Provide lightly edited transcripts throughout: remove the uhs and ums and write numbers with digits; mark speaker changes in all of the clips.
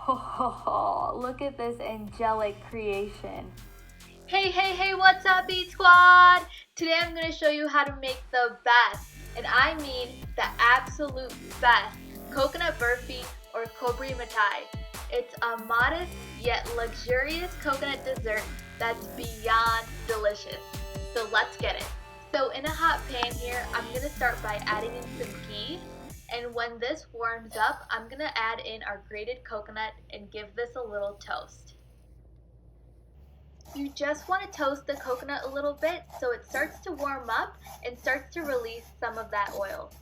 Speaker 1: Oh, look at this angelic creation.
Speaker 2: Hey, what's up, Beat Squad? Today I'm going to show you how to make the best, and I mean the absolute best, coconut burfi or kobbari mithai. It's a modest yet luxurious coconut dessert that's beyond delicious. So let's get it. So in a hot pan here, I'm going to start by adding in some ghee. And when this warms up, I'm going to add in our grated coconut and give this a little toast. You just want to toast the coconut a little bit so it starts to warm up and starts to release some of that oil.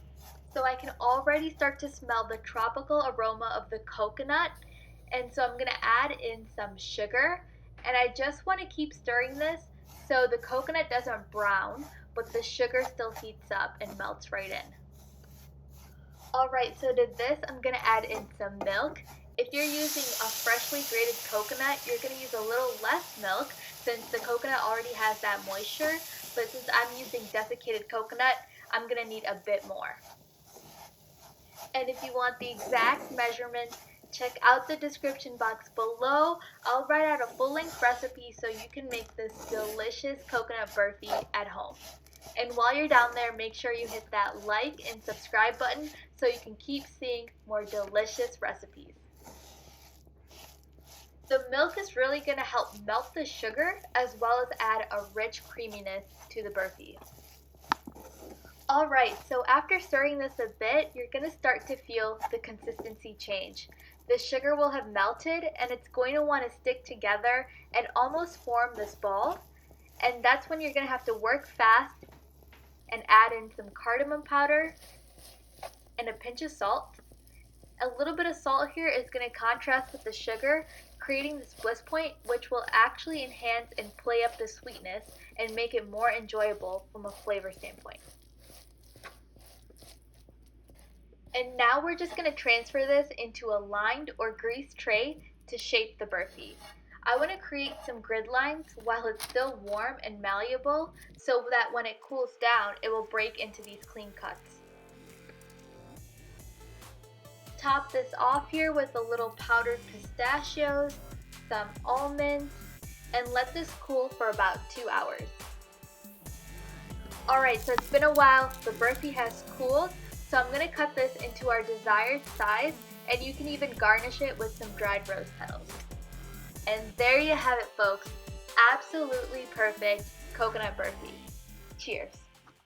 Speaker 2: So I can already start to smell the tropical aroma of the coconut, and so I'm going to add in some sugar, and I just want to keep stirring this so the coconut doesn't brown, but the sugar still heats up and melts right in. Alright, so to this I'm going to add in some milk. If you're using a freshly grated coconut, you're going to use a little less milk since the coconut already has that moisture, but since I'm using desiccated coconut, I'm going to need a bit more. And if you want the exact measurements, check out the description box below. I'll write out a full-length recipe so you can make this delicious coconut burfi at home. And while you're down there, make sure you hit that like and subscribe button so you can keep seeing more delicious recipes. The milk is really going to help melt the sugar as well as add a rich creaminess to the burfi. Alright, so after stirring this a bit, you're going to start to feel the consistency change. The sugar will have melted and it's going to want to stick together and almost form this ball. And that's when you're going to have to work fast and add in some cardamom powder and a pinch of salt. A little bit of salt here is going to contrast with the sugar, creating this bliss point, which will actually enhance and play up the sweetness and make it more enjoyable from a flavor standpoint. And now we're just going to transfer this into a lined or greased tray to shape the burfi. I want to create some grid lines while it's still warm and malleable so that when it cools down, it will break into these clean cuts. Top this off here with a little powdered pistachios, some almonds, and let this cool for about 2 hours. Alright, so it's been a while, the burfi has cooled, so I'm going to cut this into our desired size, and you can even garnish it with some dried rose petals. And there you have it, folks. Absolutely perfect coconut burfi. Cheers.